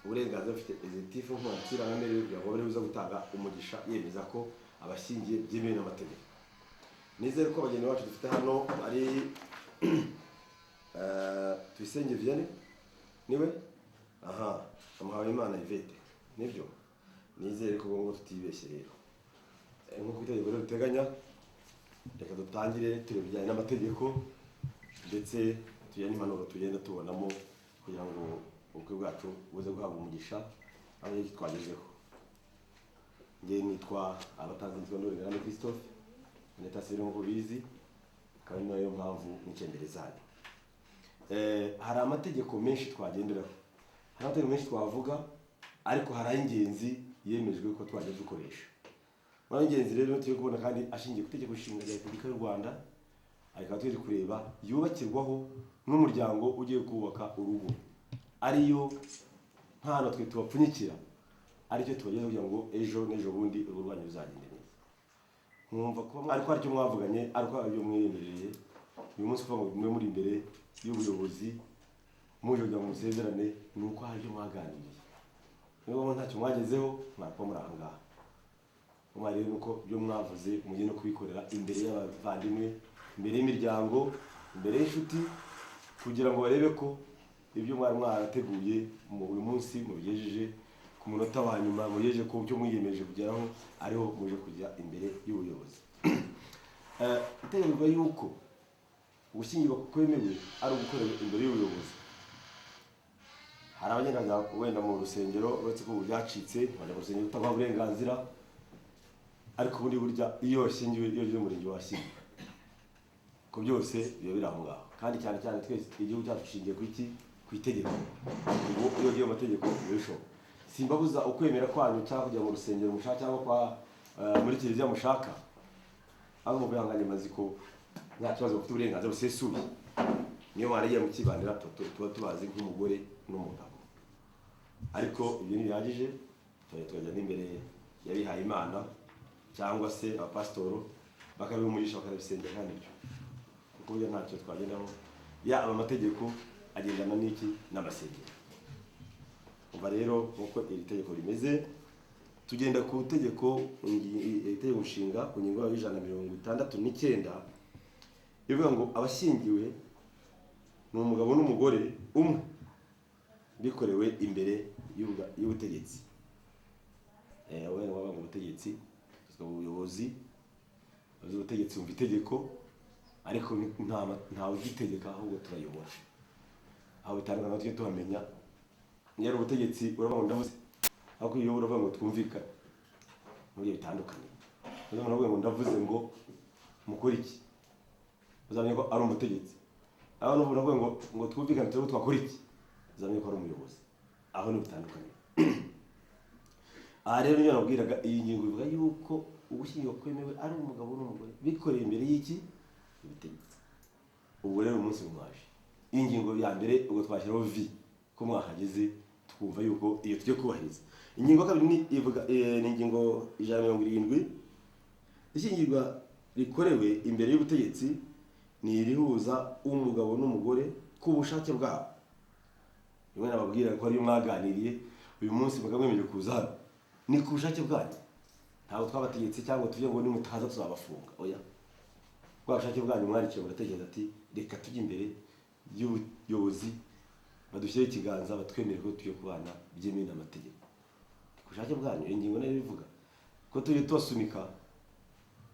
uburenganzira bufite executive nk'umwakira n'amerere kugira ngo bari buza gutanga umugisha yemeza ko abashingiye byemewe n'amategeko. Nizere ko abageni bacu dufite hano ari Tuyisenge Vianney niwe Muhabimana Yvette nibyo. Nizere ko ngo tutibeshye rero nk'uko itegeko rero riteganya. Reka dutangire turebye n'amategeko ndetse tujya n'impanuro tugenda tubonamo kugira ngo ubukwe bwacu buze guhabwa umugisha aho twagezeho. Nge nitwa abatanzwe n'Urengerane Christophe Netasiro ngo bizi kandi nayo mpamvu n'icenderezanye. Hari amategeko menshi twagenderaho, hari amategeko menshi twavuga, ariko hari ay'ingenzi yemejwe ko twajya dukoresha. Muri ingenzi rero tugiye kubona kandi ashingiye ku itegeko nshinga rya Repubulika y'u Rwanda, ariko tujye kureba yubakirwaho n'umuryango ugiye kubaka urugo, ariyo ntano twe tubapfunyikira, aricyo tubageza kugira ngo ejo n'ejo bundi urugo rwanyu ruzagende neza. Mwumva ko ariko aricyo mwavuganye, ariko aribyo mwiyemereye uyu munsi kuva ngo muri imbere y'ubuyobozi muje kugira ngo musezerane, ni uko hari ibyo mwaganiriye. Niba ntacyo mwagezeho mwakwa muri aha ngaha, umwari nuko ibyo mwavuze mujye no kubikorera imbere y'abavandimwe, imbere y'imiryango, imbere y'inshuti, kugira ngo barebe ko ibyo mwari mwarateguye mu buri munsi mubigejeje ku munota wa nyuma, mugejeje ko cyo mwiyemeje kugeraho ariho muje kujya imbere y'ubuyobozi. Itegeko yuko gushyingirwa kwemewe ari ugukorera imbere y'ubuyobozi. Hari abagenda wenda mu rusengero uretse ko byacitse bajya mu rusengero utabaha uburenganzira, ariko ubundi burya iyo washyingiwe, iyo uri umurenge washyingiwe, ko byose biba biri aho ngaho. Kandi cyane cyane twese igihugu cyacu gishingiye ku iki? Ku itegeko. Ubwo iyo ugiye mu mategeko birushaho. Simbabuza ukwemera kwanyu cyangwa kujya mu rusengero mushaka cyangwa muri kiliziya mushaka, abo mu bihanganye mazi ko nta kibazo bafite uburenganzira busesuye. Niyo wariye mu kibanira tuba tubazi nk'umugore n'umugabo, ariko ibyo ntibihagije. Tukajya n'imbere y'abihaye Imana cyangwa se abapasitoro bakabumugisha bakarabisengera kandi byo kuko burya ntacyo twagendaho. Aba amategeko agendana n'iki? N'amasengero. Umva rero uko iri tegeko rimeze, tugenda ku itegeko nshinga ku ngingo ya 169 ivuga ngo abashyingiwe ni umugabo n'umugore umwe bikorewe imbere y'ubutegetsi. Wenda waba mu butegetsi ubuyobozi ubutegetsi mu itegeko, ariko ntawe ugitegeka, ahubwo turayobora. Aho bitandukana tujye tuhamenya, nyari ubutegetsi uravuga ngo ndavuze, ariko iyo uravuga ngo twumvikane, n'uburyo bitandukanye. Umuntu uravuga ngo ndavuze ngo mukora iki, uzamenye ko ari umutegetsi. Aho n'umuntu uravuga ngo twumvikane turebe twakora iki, uzamenye ko ari umuyobozi. Aho ni bitandukanye. Aha rero niyo nabwiraga, iyi ngingo ivuga yuko ugushyingirwa kwemewe ari umugabo n'umugore bikoreye imbere y'iki? Ubutegetsi. Ubwo rero umunsi mwaje iyi ngingo ya mbere, ubwo twashyiraho vi ko mwahageze, twumva yuko iyo tujye kubahiriza. Ingingo kabiri ivuga ni ingingo 170, ishyingirwa rikorewe imbere y'ubutegetsi ni irihuza umugabo n'umugore ku bushake bwabo. Rimwe nababwira ko ari mwaganiriye uyu munsi mugamwemeje kuza hano, ni ku bushake bwanyu. Ntabwo twabategetse cyangwa tuvuye ngo nimutaza tuzabafunga, oya. Kwa bushake bwanyu mwarikiye muratekereza ati reka tujye imbere y'ubuyobozi badushyire ikiganza batwemerere ko tugiye kubana byemewe n'amategeko. Ku bushake bwanyu ingingo nayo ivuga ko tujye tubasunika.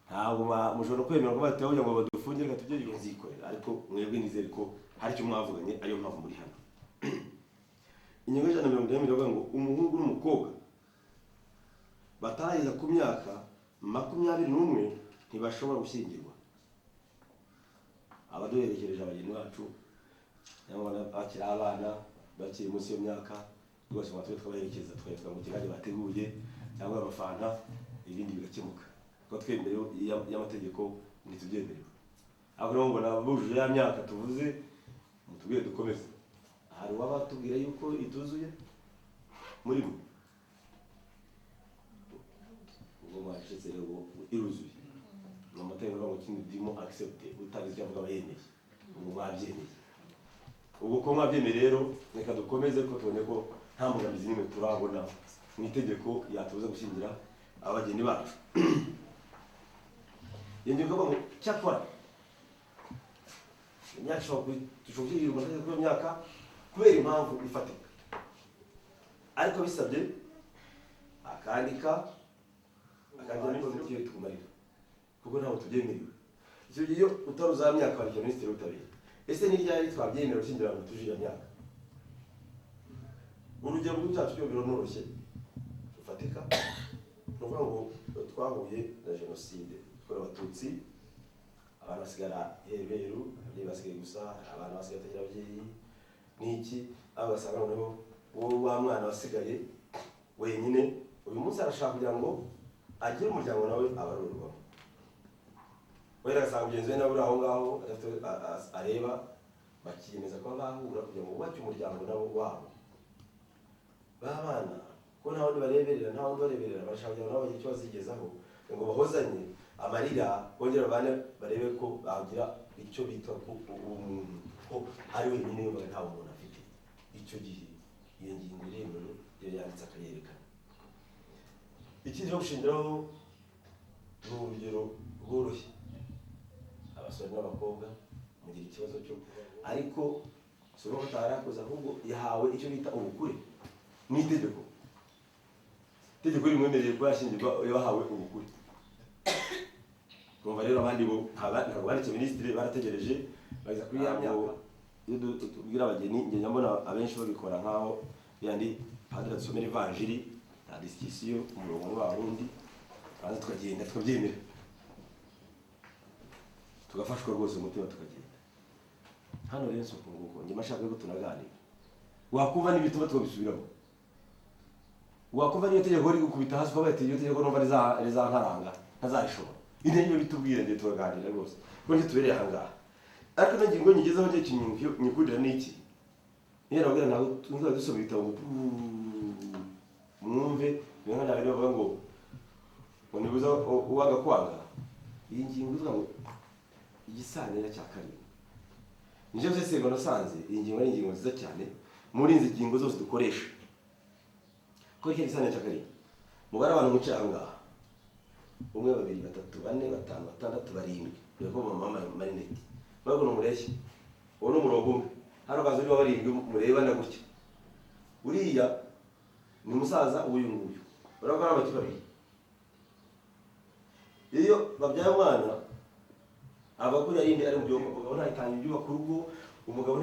Ntabwo mushobora kwemera ko batavuga ngo badufungire reka tujye yizikorera, ariko mwebwe nizere ko hari icyo mwavuganye, ariyo mpamvu muri hano. Ingingo ya 170 ivuga ngo umuhungu n'umukobwa batarageza ku myaka 21 ntibashobora gushyingirwa. Abaduherekereje abageni bacu cyangwa bakiri abana bakiri munsi y'imyaka rwose twabaherekeza, twahitwa mu kigali bateguye cyangwa abafana, ibindi bigakemuka kuko twembere y'amategeko ntitubyemerewe. Aho rero ngo nabujuje ya myaka tuvuze, mutubwire dukomeze. Hari wabatubwira yuko ituzuye muri mwe, ubwo mwashyize rero iruzuye. Amategeko ngo kindi dimo accepte utagize avuga abayemeye, ubwo mwabyemeye. Ubwo ko mwabyemeye rero reka dukomeze ko tubone ko nta mbogamizi n'imwe turabona mu itegeko yatubuza gushyingira abageni bacu. Iyo ngingo ivuga ngo cyakora imyaka dushobora gushyingirwa amategeko y'imyaka kubera impamvu ifatika, ariko bisabye akandika n'ingo z'igihe tukumarira kuko ntabwo tubyemerewe. Icyo gihe iyo utaruza myaka wandikira Minisitiri w'Ubutabera, ese ni ryari twabyemera gushyingira ngo tuje iyo myaka? Urugero rw'icyacu cyo biroroshye rufatika, ni ukuvuga ngo twahuye na jenoside yakorewe Abatutsi, abantu basigara heberu, ababyeyi basigaye gusa, abantu basigaye batagira ababyeyi n'iki, abo basanga noneho wowe wa mwana wasigaye wenyine, uyu munsi arashaka kugira ngo agire umuryango nawe abarurwamo. Wera agasanga mugenzi we nawe uri aho ngaho areba, bakiyemeza kuba bahura kugira ngo bubake umuryango nabo wabo. Babana ko nta wundi bareberera, nta wundi bareberera, barashaka kugira ngo nabo bagire icyo bazigezaho, ngo bahozanye amarira, bongera abana barebe ko bagira icyo bita umuntu, ko ari wenyine yumva nta umuntu afite. Icyo gihe iyo ngingo iremewe, iyo yanditse akayerekana. Ikindi cyo gushingiraho ni urugero rworoshye. Abasore n'abakobwa mugira ikibazo cyo, ariko si uko atarakoze, ahubwo yahawe icyo bita ubukure n'itegeko. Itegeko rimwemereye ko yashyingirwa yahawe ubukure. Kumva rero abandi bo ntabwo banditse Minisitiri, barategereje baza kuri ya myaka. Iyo tubwira abageni, ngenda mbona abenshi babikora nkaho yandi padiri adusomera ivanjiri na discussion umurongo w'abarundi, baza tukagenda tukabyemera, tugafashwa rwose umutima tukagenda. Hano rero soko nguko njye mashaka ko tunaganira, wakumva n'ibituma twabisubiramo, wakumva niyo tegeko riri gukubita hasi, ukabaye iyo tegeko numva rizankaranga ntazarishobora. Intege bitubwira ndetse tugaganira rwose ko nje tubereye ahangaha. Ariko n'ingingo nyigezeho nje kinyumvyo nyikundira n'iki, niyo nabwira nawe tunza dusoma ibitabo mwumve, niyo nkana rero bavuga ngo nibuza uwaga kwanga. Iyi ngingo ivuga ngo igisanira cya karindwi. Nije byose ngo nasanze iyi ngingo ari ingingo nziza cyane muri izi ngingo zose dukoresha. Ko iki gisanira cya karindwi, mubara abantu muce ahangaha, 1 2 3 4 5 6 7 yego mama marineti bago no mureshye uwo no murongo umwe hano kazo uri wabarindwi mureba na gutya. Uriya ni musaza uyu nguyu, urabona abati babiri. Iyo babyaye umwana abakuru yarindi ari mu byo umugabo ntayitanga ibyo bakurugo, umugabo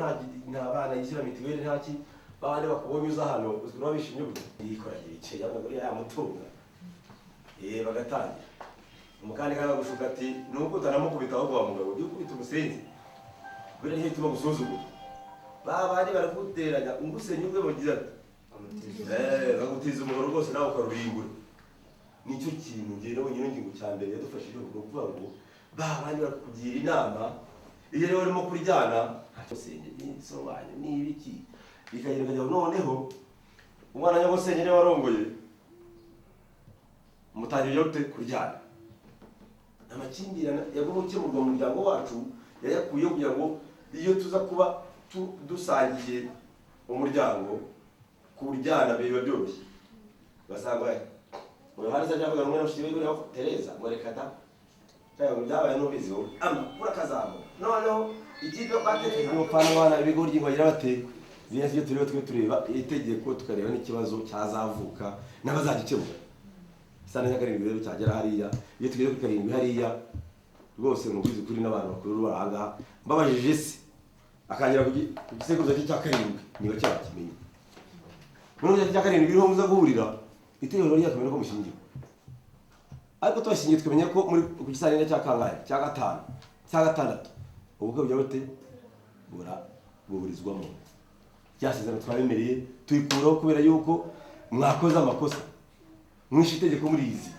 nta bana yishyira mitiweli ntaki, bande bakubonye uza hano uzwa bishimye gute yikora yice yabagore yamutunga bagatangira. Umukandi kana gushuka ati nuko utanamukubita aho kwa mugabo byo kubita umusenzi bure nihe tuma gusuzugura babandi baraguteranya ungusenye ubwe bagira ati bagutiza umugoro rwose nawe ukarurimbura. Nicyo kintu ngero wenyine ngingo cyambere yadufashije kuvuga ngo babandi barakugira inama iyo rero barimo kuryana ntacyo senge so wanyu ni ibiki bikagira noneho umwana yagosenye ne warongoye mutangiye yote kuryana. Amakimbirana yagumuke mu muryango wacu yayakuye kugira ngo iyo tuza kuba dusangiye umuryango kuryana biba byoroshye. Basanga uyu hari se javuga rumwe n'ushiwe kuri Teresa ngo reka da cyangwa byabaye n'ubiziho urakazamo noneho ikigo bateye umupano wana ibigoryi ngo agira bate bine cyo tureba itegeko tukareba n'ikibazo cyazavuka n'abazagikemura. Sana ya karindwi rero cyagera hariya, iyo tugeze ku karindwi hariya rwose mubizi kuri n'abantu bakuru baranga mbabajije se akangira ku gisekuzo cya karindwi niba cyakimenye. None cya karindwi biriho muza guhurira itegeko rya tumenya ko mushingiye, ariko twashingiye tukamenya ko muri ku gisanira cya kangahe cya gatanu cya gatandatu ubwo bya bote buburizwamo cyasezerano twabemereye tuyikuraho kubera yuko mwakoze amakosa mwishe itegeko muri izi.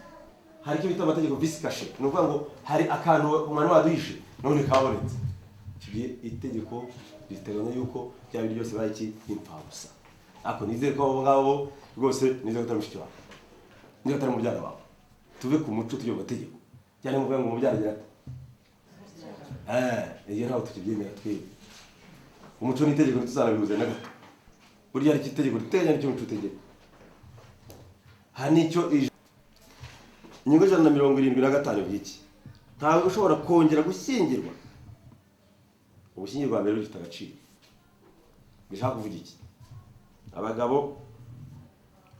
Hari icyo bita amategeko visi kashe, ni ukuvuga ngo hari akantu umwana waduhishe none kabonetse. Itegeko riteganya yuko byaba byose bayiki impfabusa. Ako nizere ko abo ngabo rwose nizere ko tamushiki wawe niyo atari mu byana bawe tuve ku muco tujye amategeko cyane mu ngo mubyara gira iyo ntawe tukibyemera twebwe umuco n'itegeko tuzanabihuze na gato burya hari itegeko riteganya n'icyo mutegeko. Hari n'icyo ingingo 175 y'iki ntawe ushobora kongera gushyingirwa. Ubushyingirwa mbere bufite agaciro. Bishaka kuvuga iki? Abagabo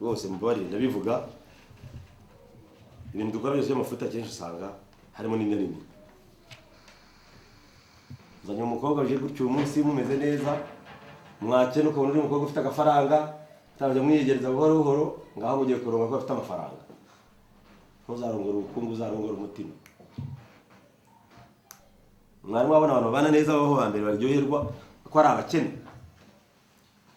bose mubabarire ndabivuga, ibintu dukora byose by'amafuta kenshi usanga harimo n'imwe n'imwe. Uzanye umukobwa uje gutyo umunsi mumeze neza, mwakene ukabona uri umukobwa ufite agafaranga, utabajya mwiyegereza buhoro buhoro, ngaho ugiye kuronga ko afite amafaranga. Ntuzarongora ubukungu, uzarongora umutima. Mwari mwabona abantu babana neza baho bambere baryoherwa ko ari abakene.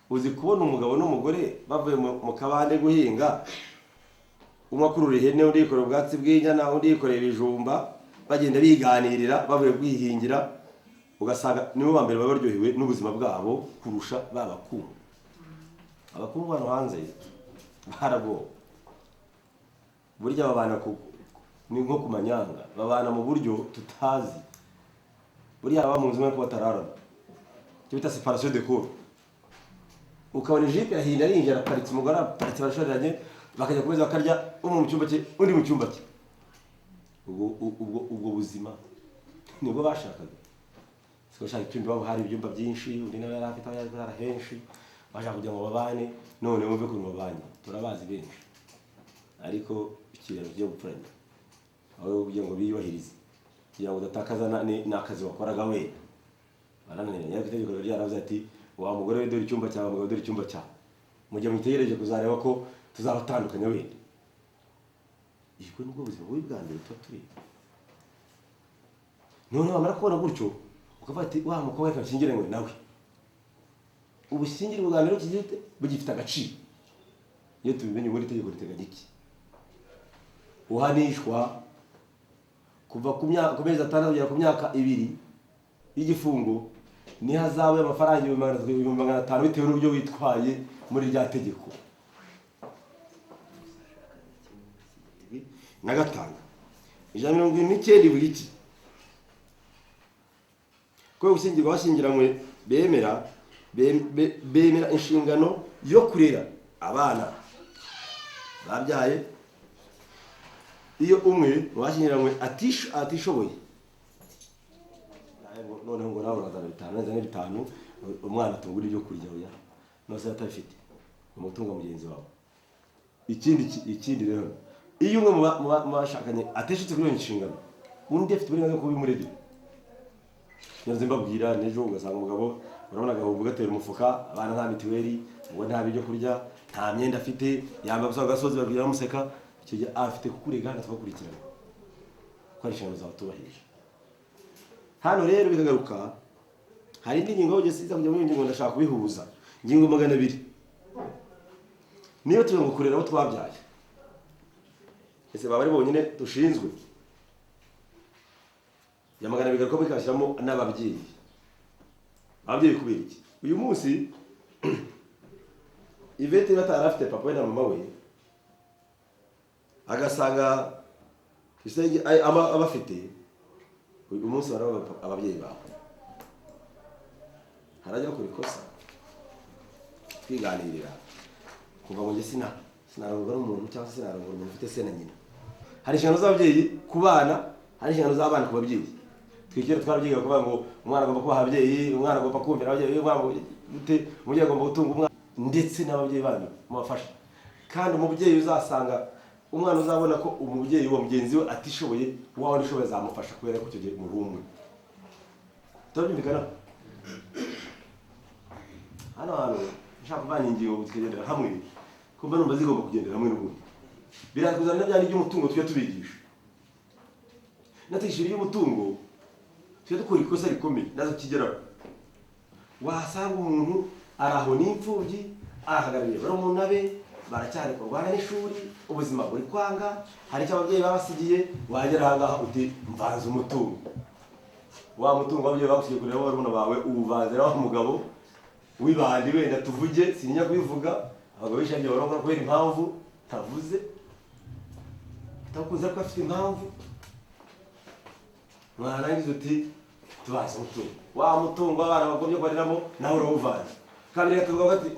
Uzi kubona umugabo n'umugore bavuye mu kabande guhinga, umwe akurura ihene, undi yikorera ubwatsi bw'inyana, undi yikorera ibijumba, bagenda biganirira bavuye kwihingira, ugasanga nibo bambere baba baryohewe n'ubuzima bwabo kurusha babakungu. Abakungu hano hanze baragowe. Burya babana ni nko ku manyanga, babana mu buryo tutazi. Burya aba mu nzu ko batararana, cyo bita séparation de corps. Ukabona jipe yahinda yinjira aparitse, umugore aparitse, barashoreranye, bakajya kumeza bakarya, umwe mu cyumba cye undi mu cyumba cye. Ubwo buzima nibwo bashakaga. Siko shaka icyumba babo hari ibyumba byinshi, undi nawe yari afite abari henshi, bashaka kugira ngo babane, none wumve ko babanye. Turabazi benshi. Ariko ikiraro cyo gupfuranya. Aho kugira ngo biyubahirize, kugira ngo udatakaza n'akazi wakoraga we. Barananiranye. Ariko itegeko ryaravuze ati wa mugore we dore icyumba cyawe, mugabo dore icyumba cyawe. Mujye mwitegereje kuzareba ko tuzabatandukanya wenda. Ijwe nubwo buzima bubi bwa mbere tuba turi. None wamara kubona gutyo ukavuga ati wa mukobwa reka nshyingiranywe nawe. Ubushyingirwe bwa mbere bugifite agaciro. Iyo tubimenye muri itegeko riteganya iki? Uhanishwa kuva ku mezi 6 kugera ku myaka 2 y'igifungo, ni hazabu y'amafaranga 500 bitewe n'uburyo witwaye muri rya tegeko. Na gatanu 129 ivuga iki? Ko gushyingirwa bashyingiranywe bemera inshingano yo kurera abana babyaye. Iyo umwe washyingiranywe atishoboye, noneho ngo nawe urazana 5 umwana atungura ibyo kurya oya, nose atafite umutungo mugenzi wawe. Ikindi rero, iyo umwe mu bashakanye ateshutse kuri iyo nshingano, undi afite uburenganzira bwo kubimuregera. Nyaze mbabwira nejo ugasanga umugabo urabona agahubwo gatera umufuka, abana nta mitiweli, ngo nta byo kurya, nta myenda afite, yamba busa gasozi babwira museka, icyo gihe afite kukurega gatwakurikirana ko ari inshingano zawe tubahirije. Hano rero bikagaruka, hari indi ngingo yo siza kujya muri ngingo ndashaka kubihuza. Ngingo 200 niyo tuyo ngo kurera abo twabyaye. Ese baba ari bonyine dushinzwe ya 200 bigaruka bikashyiramo n'ababyeyi. Ababyeyi kubera iki? Uyu munsi Ivete batarafite papa we na mama we, agasanga isenge abafite uyu munsi baraba ababyeyi bawe. Harajya ko bikosa twiganirira kuva ngo sinarongora umuntu cyangwa sinarongora umuntu ufite se na nyina. Hari inshingano z'ababyeyi ku bana, hari inshingano z'abana ku babyeyi. Twikere twabyiga kuvuga ngo umwana agomba kuba ababyeyi, umwana agomba kumvira ababyeyi, umubyeyi agomba gutunga umwana, ndetse n'ababyeyi banyu mubafasha. Kandi umubyeyi uzasanga umwana uzabona ko umubyeyi wa mugenzi we atishoboye, wawe nishoboye zamufasha kubera ko icyo gihe murumwe. Turabyumvikana? Hano hantu nshaka kuvana ingingo tukagendera hamwe, kumva numva zigomba kugendera hamwe n'ubundi. Birakuzana n'byandi by'umutungo tujya tubigisha. Natishira y'umutungo tujya dukora ikosa rikomeye nazo kigeraho. Wasanga umuntu araho n'imfubyi, arahagarariye barumuna be, baracyari kurwana n'ishuri, ubuzima buri kwanga, hari icyo ababyeyi babasigiye, wagera ahangaha uti mvanze umutungo. Wa mutungo wabyeyi bagusigiye kureba barumuna bawe ubuvanze naho umugabo wibandi wenda tuvuge sinya kubivuga, abagabo bishagiye barongora kubera impamvu tavuze, takuza ko afite impamvu. Mwarangiza uti tubaze umutungo. Wa mutungo abana bagomye kwariramo nawe urawuvanze. Kabiri gatuvuga ati